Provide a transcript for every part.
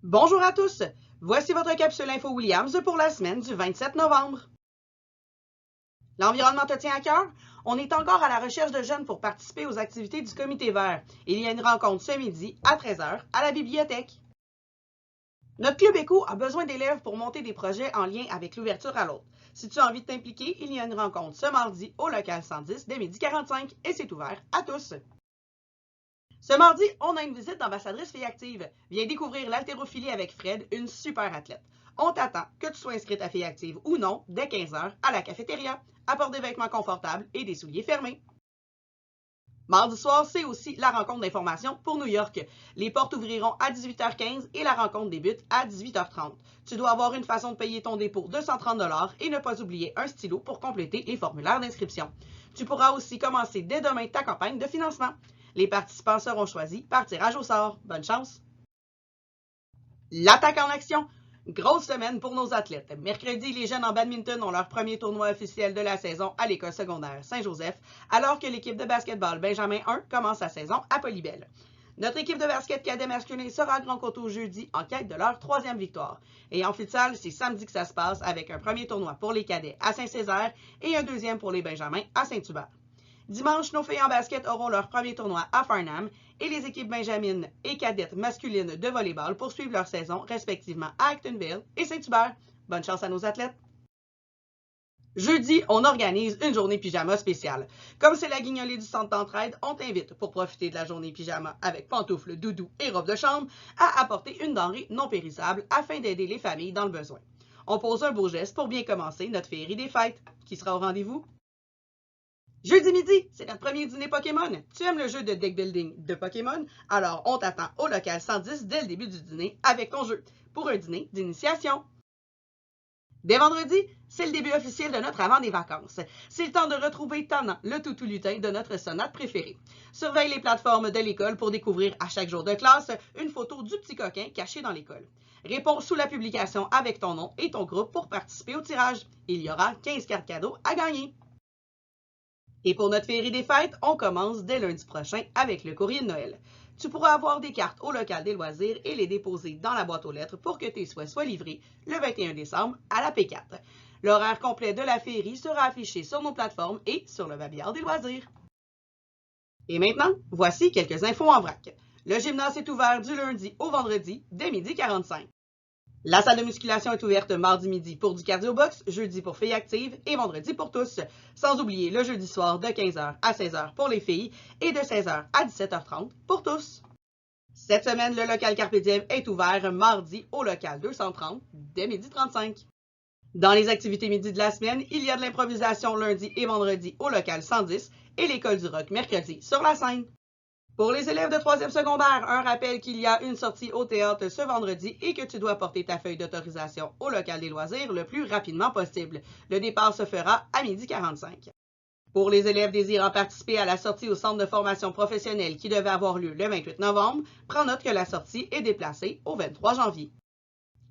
Bonjour à tous, voici votre capsule Info Williams pour la semaine du 27 novembre. L'environnement te tient à cœur? On est encore à la recherche de jeunes pour participer aux activités du Comité vert. Il y a une rencontre ce midi à 13 h à la bibliothèque. Notre Club Éco a besoin d'élèves pour monter des projets en lien avec l'ouverture à l'autre. Si tu as envie de t'impliquer, il y a une rencontre ce mardi au local 110 dès 12h45 et c'est ouvert à tous. Ce mardi, on a une visite d'ambassadrice Filles Actives. Viens découvrir l'haltérophilie avec Fred, une super athlète. On t'attend, que tu sois inscrite à Filles Actives ou non, dès 15 h à la cafétéria. Apporte des vêtements confortables et des souliers fermés. Mardi soir, c'est aussi la rencontre d'information pour New York. Les portes ouvriront à 18h15 et la rencontre débute à 18h30. Tu dois avoir une façon de payer ton dépôt de 130 $ et ne pas oublier un stylo pour compléter les formulaires d'inscription. Tu pourras aussi commencer dès demain ta campagne de financement. Les participants seront choisis par tirage au sort. Bonne chance! L'attaque en action! Grosse semaine pour nos athlètes. Mercredi, les jeunes en badminton ont leur premier tournoi officiel de la saison à l'école secondaire Saint-Joseph, alors que l'équipe de basketball Benjamin 1 commence sa saison à Polybelle. Notre équipe de basket cadet masculin sera à Grand Coteau jeudi en quête de leur 3e victoire. Et en futsal, c'est samedi que ça se passe avec un premier tournoi pour les cadets à Saint-Césaire et un deuxième pour les Benjamins à Saint-Hubert. Dimanche, nos filles en basket auront leur premier tournoi à Farnham et les équipes benjamines et cadettes masculines de volleyball poursuivent leur saison respectivement à Actonville et Saint-Hubert. Bonne chance à nos athlètes! Jeudi, on organise une journée pyjama spéciale. Comme c'est la guignolée du centre d'entraide, on t'invite pour profiter de la journée pyjama avec pantoufles, doudou et robe de chambre à apporter une denrée non périssable afin d'aider les familles dans le besoin. On pose un beau geste pour bien commencer notre féerie des fêtes. Qui sera au rendez-vous? Jeudi midi, c'est notre premier dîner Pokémon. Tu aimes le jeu de deck building de Pokémon? Alors on t'attend au local 110 dès le début du dîner avec ton jeu pour un dîner d'initiation. Dès vendredi, c'est le début officiel de notre avant des vacances. C'est le temps de retrouver Tana, le toutou lutin de notre sonate préférée. Surveille les plateformes de l'école pour découvrir à chaque jour de classe une photo du petit coquin caché dans l'école. Réponds sous la publication avec ton nom et ton groupe pour participer au tirage. Il y aura 15 cartes cadeaux à gagner. Et pour notre féerie des fêtes, on commence dès lundi prochain avec le courrier de Noël. Tu pourras avoir des cartes au local des loisirs et les déposer dans la boîte aux lettres pour que tes souhaits soient livrés le 21 décembre à la P4. L'horaire complet de la féerie sera affiché sur nos plateformes et sur le babillard des loisirs. Et maintenant, voici quelques infos en vrac. Le gymnase est ouvert du lundi au vendredi dès 12h45. La salle de musculation est ouverte mardi midi pour du cardio-box, jeudi pour filles actives et vendredi pour tous. Sans oublier le jeudi soir de 15 h à 16 h pour les filles et de 16 h à 17h30 pour tous. Cette semaine, le local Carpe Diem est ouvert mardi au local 230 dès 12h35. Dans les activités midi de la semaine, il y a de l'improvisation lundi et vendredi au local 110 et l'école du rock mercredi sur la scène. Pour les élèves de 3e secondaire, un rappel qu'il y a une sortie au théâtre ce vendredi et que tu dois porter ta feuille d'autorisation au local des loisirs le plus rapidement possible. Le départ se fera à 12h45. Pour les élèves désirant participer à la sortie au centre de formation professionnelle qui devait avoir lieu le 28 novembre, prends note que la sortie est déplacée au 23 janvier.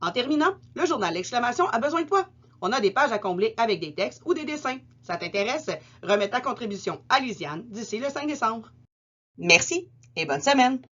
En terminant, le journal L'Exclamation a besoin de toi. On a des pages à combler avec des textes ou des dessins. Ça t'intéresse? Remets ta contribution à Lisiane d'ici le 5 décembre. Merci et bonne semaine!